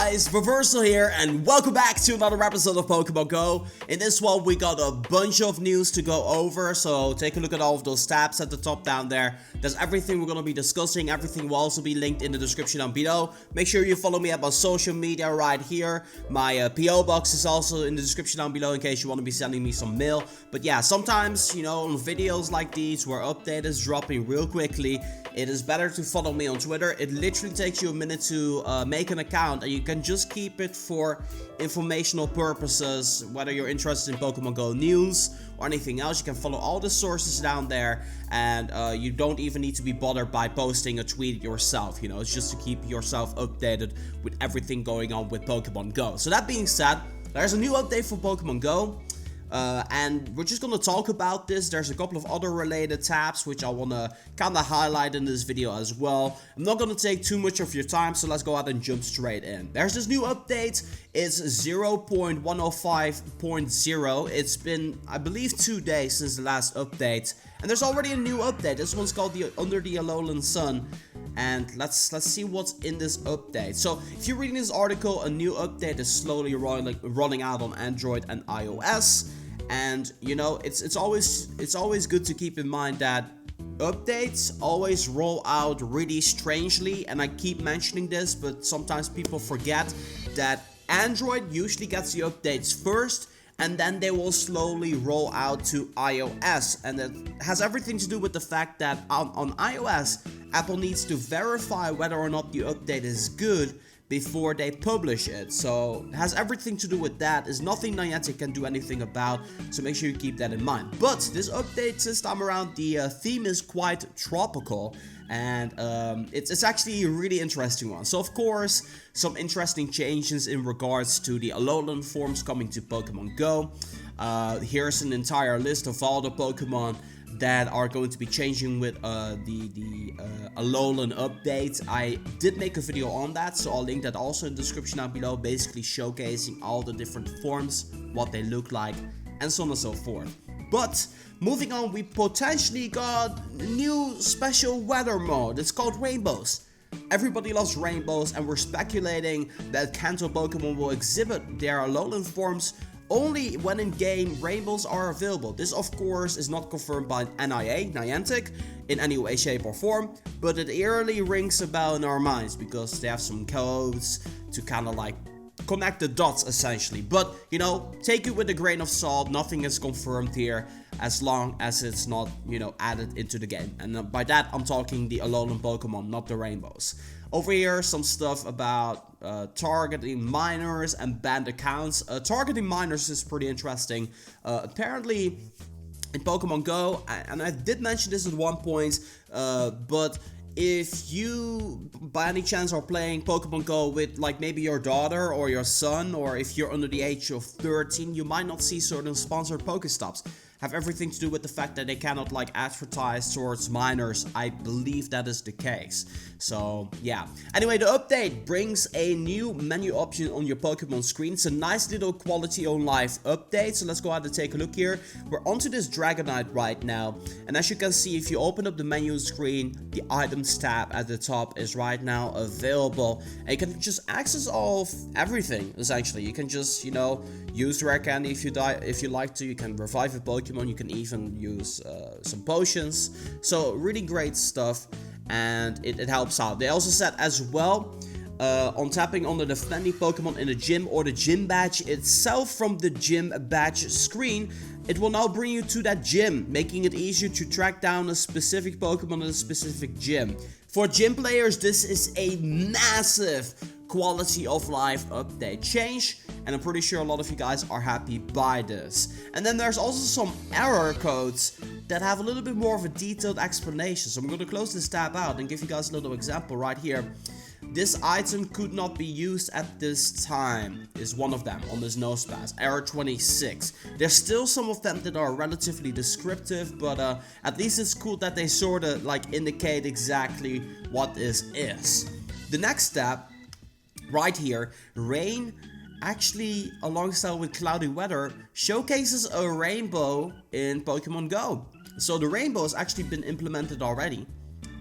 guys, Reversal here, and welcome back to another episode of Pokemon Go. In this one, we got a bunch of news to go over, so take a look at all of those tabs at the top down there. There's everything we're going to be discussing. Everything will also be linked in the description down below. Make sure you follow me at my social media right here. My PO box is also in the description down below in case you want to be sending me some mail. But yeah, sometimes, on videos like these where update is dropping real quickly, it is better to follow me on Twitter. It literally takes you a minute to make an account, and you can just keep it for informational purposes. Whether you're interested in Pokemon Go news or anything else, you can follow all the sources down there, and you don't even need to be bothered by posting a tweet yourself. It's just to keep yourself updated with everything going on with Pokemon Go. So that being said, there's a new update for Pokemon Go. And we're just gonna talk about this. There's a couple of other related tabs which I wanna kinda highlight in this video as well. I'm not gonna take too much of your time, so let's go ahead and jump straight in. There's this new update. It's 0.105.0. It's been, I believe, 2 days since the last update, and there's already a new update. This one's called the Under the Alolan Sun. And let's see what's in this update. So if you're reading this article, a new update is slowly rolling out on Android and iOS. And it's always good to keep in mind that updates always roll out really strangely, and I keep mentioning this, but sometimes people forget that Android usually gets the updates first, and then they will slowly roll out to iOS. And it has everything to do with the fact that on iOS, Apple needs to verify whether or not the update is good before they publish it. So it has everything to do with that. There's nothing Niantic can do anything about, so make sure you keep that in mind. But this update this time around, the theme is quite tropical, and it's actually a really interesting one. So of course, some interesting changes in regards to the Alolan forms coming to Pokemon Go. Here's an entire list of all the Pokemon that are going to be changing with the Alolan update. I did make a video on that, so I'll link that also in the description down below, basically showcasing all the different forms, what they look like, and so on and so forth. But moving on, we potentially got a new special weather mode. It's called Rainbows. Everybody loves rainbows, and we're speculating that Kanto Pokemon will exhibit their Alolan forms only when in-game rainbows are available. This of course is not confirmed by Niantic in any way, shape or form, but it eerily rings a bell in our minds because they have some codes to kind of like connect the dots essentially. But take it with a grain of salt. Nothing is confirmed here as long as it's not added into the game, and by that I'm talking the Alolan Pokemon, not the rainbows. Over here, some stuff about targeting minors and banned accounts. Targeting minors is pretty interesting. Apparently, in Pokemon Go, and I did mention this at one point, but if you by any chance are playing Pokemon Go with like maybe your daughter or your son, or if you're under the age of 13, you might not see certain sponsored PokéStops. Have everything to do with the fact that they cannot like advertise towards minors. I believe that is the case. So yeah. Anyway, the update brings a new menu option on your Pokemon screen. It's a nice little quality on life update. So let's go ahead and take a look here. We're onto this Dragonite right now. And as you can see, if you open up the menu screen, the items tab at the top is right now available. And you can just access all of everything essentially. You can just, use rare candy if you like to. You can revive a Pokemon. You can even use some potions. So really great stuff, and it helps out. They also said as well, on tapping on the defending Pokemon in the gym or the gym badge itself from the gym badge screen, it will now bring you to that gym, making it easier to track down a specific Pokemon in a specific gym. For gym players, this is a massive quality of life update change, and I'm pretty sure a lot of you guys are happy by this. And then there's also some error codes that have a little bit more of a detailed explanation. So I'm going to close this tab out and give you guys a little example right here. This item could not be used at this time is one of them on this nosepass, error 26. There's still some of them that are relatively descriptive, but at least it's cool that they sort of like indicate exactly what this is. The next step right here, rain, actually alongside with cloudy weather, showcases a rainbow in Pokemon Go. So the rainbow has actually been implemented already.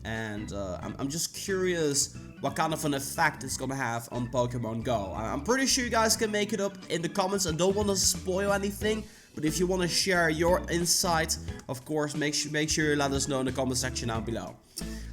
and I'm just curious what kind of an effect it's gonna have on Pokemon Go. I'm pretty sure you guys can make it up in the comments. I don't want to spoil anything, but if you want to share your insight, of course, make sure you let us know in the comment section down below.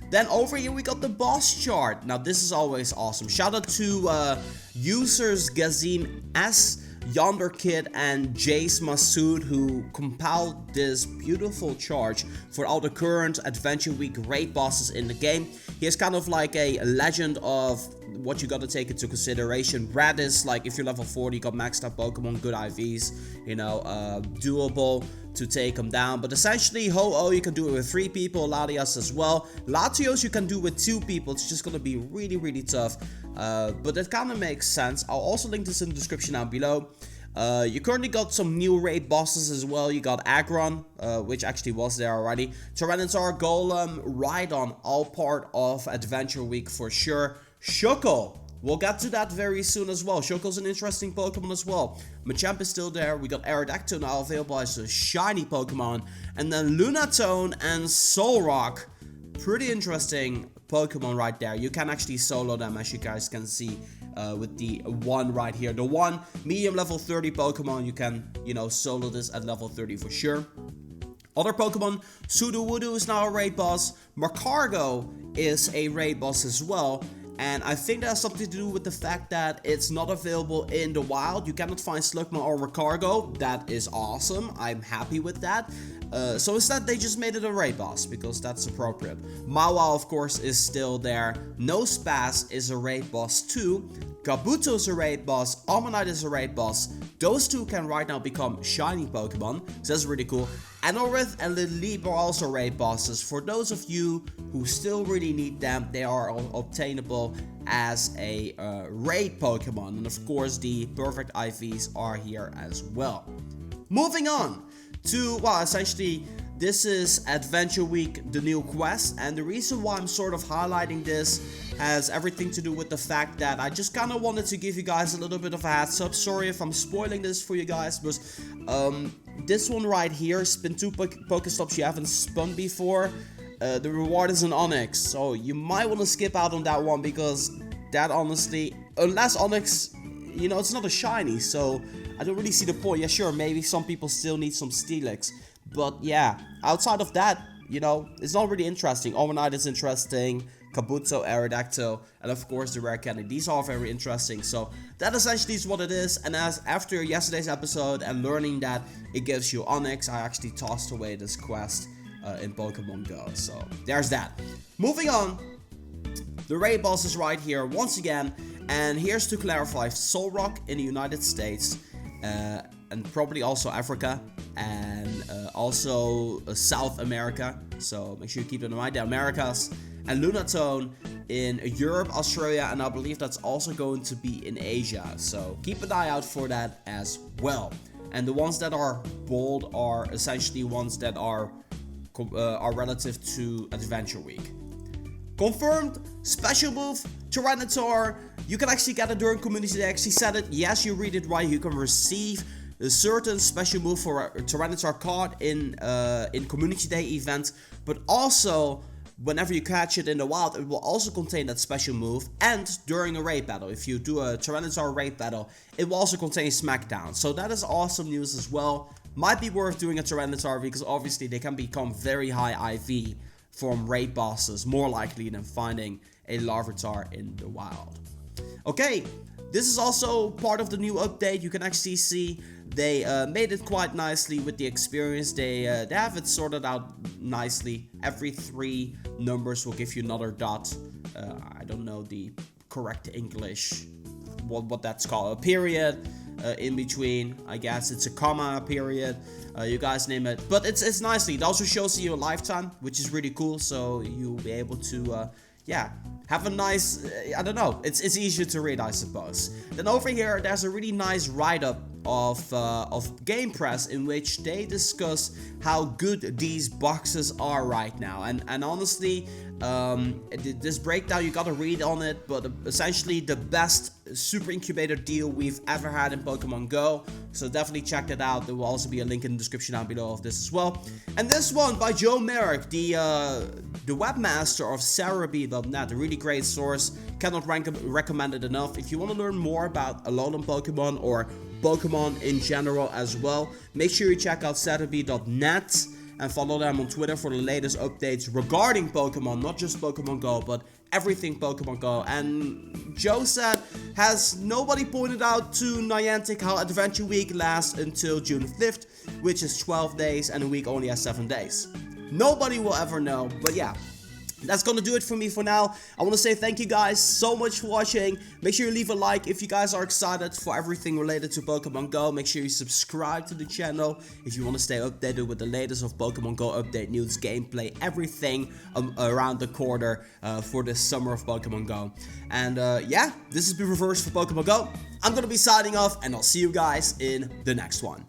Then over here we got the boss chart. Now this is always awesome. Shout out to users Gazim S, Yonder Kid, and Jace Masood, who compiled this beautiful chart for all the current Adventure Week raid bosses in the game. He is kind of like a legend of what you gotta take into consideration. Red is like if you're level 40, you got maxed out Pokemon, good IVs, you know, doable to take them down. But essentially, Ho-Oh, you can do it with 3 people, Latias as well. Latios you can do with 2 people, it's just gonna be really tough. But it kind of makes sense. I'll also link this in the description down below. You currently got some new raid bosses as well. You got Aggron, which actually was there already. Tyranitar, Golem, Rhydon, all part of Adventure Week for sure. Shuckle, we'll get to that very soon as well. Shuckle's an interesting Pokemon as well. Machamp is still there. We got Aerodactyl now available as a shiny Pokemon. And then Lunatone and Solrock. Pretty interesting Pokemon right there. You can actually solo them, as you guys can see with the one right here. The one medium level 30 Pokemon, you can, you know, solo this at level 30 for sure. Other Pokemon, Sudowoodo is now a raid boss. Magcargo is a raid boss as well. And I think that has something to do with the fact that it's not available in the wild. You cannot find Slugma or Magcargo. That is awesome. I'm happy with that. So instead, they just made it a raid boss because that's appropriate. Mawa, of course, is still there. Nosepass is a raid boss too. Kabuto is a raid boss. Omanyte is a raid boss. Those two can right now become shiny Pokemon. So that's really cool. Anorith and Lileep are also raid bosses. For those of you who still really need them, they are obtainable as a raid Pokemon. And of course, the perfect IVs are here as well. Moving on to, well, essentially, this is Adventure Week, the new quest. And the reason why I'm sort of highlighting this has everything to do with the fact that I just kind of wanted to give you guys a little bit of a heads up. Sorry if I'm spoiling this for you guys, but this one right here, spin 2 Pokéstops you haven't spun before. The reward is an Onyx, so you might want to skip out on that one because that honestly, unless Onyx, you know, it's not a shiny, so I don't really see the point. Yeah, sure, maybe some people still need some Steelix, but yeah, outside of that, you know, it's not really interesting. Omanyte is interesting, Kabuto, Aerodactyl, and of course the rare candy. These are very interesting. So that essentially is what it is. And as after yesterday's episode and learning that it gives you Onyx, I actually tossed away this quest in Pokemon Go. So there's that. Moving on, the raid boss is right here once again. And here's to clarify: Solrock in the United States, and probably also Africa, and also South America. So make sure you keep it in mind, the Americas. And Lunatone in Europe, Australia, and I believe that's also going to be in Asia. So keep an eye out for that as well. And the ones that are bold are essentially ones that are relative to Adventure Week. Confirmed special move, Tyranitar. You can actually get it during community day. I actually said it. Yes, you read it right. You can receive a certain special move for a Tyranitar card in community day event, but also whenever you catch it in the wild, it will also contain that special move. And during a raid battle, if you do a Tyranitar raid battle, it will also contain Smackdown. So that is awesome news as well. Might be worth doing a Tyranitar because obviously they can become very high IV from raid bosses, more likely than finding a Larvitar in the wild. Okay, this is also part of the new update. You can actually see they made it quite nicely with the experience. They have it sorted out nicely. Every 3 numbers will give you another dot. I don't know the correct English, what that's called. A period in between. I guess it's a comma, period. You guys name it. But it's nicely. It also shows you a lifetime, which is really cool. So you'll be able to, yeah, have a nice, I don't know, it's easier to read, I suppose. Then over here, there's a really nice write-up of Game Press in which they discuss how good these boxes are right now. And honestly, this breakdown, you gotta read on it, but essentially the best super incubator deal we've ever had in Pokemon Go. So definitely check that out. There will also be a link in the description down below of this as well. And this one by Joe Merrick, the the webmaster of Cerebi.net, a really great source. Cannot recommend it enough. If you want to learn more about Alolan Pokemon or Pokemon in general as well, make sure you check out Cerebi.net and follow them on Twitter for the latest updates regarding Pokemon, not just Pokemon Go, but everything Pokemon Go. And Joe said, has nobody pointed out to Niantic how Adventure Week lasts until June 5th, which is 12 days, and a week only has 7 days? Nobody will ever know, but yeah. That's gonna do it for me for now. I want to say thank you guys so much for watching. Make sure you leave a like if you guys are excited for everything related to Pokemon Go. Make sure you subscribe to the channel if you want to stay updated with the latest of Pokemon Go update news, gameplay, everything around the corner for this summer of Pokemon Go. And yeah, this has been Reverse for Pokemon Go. I'm gonna be signing off, and I'll see you guys in the next one.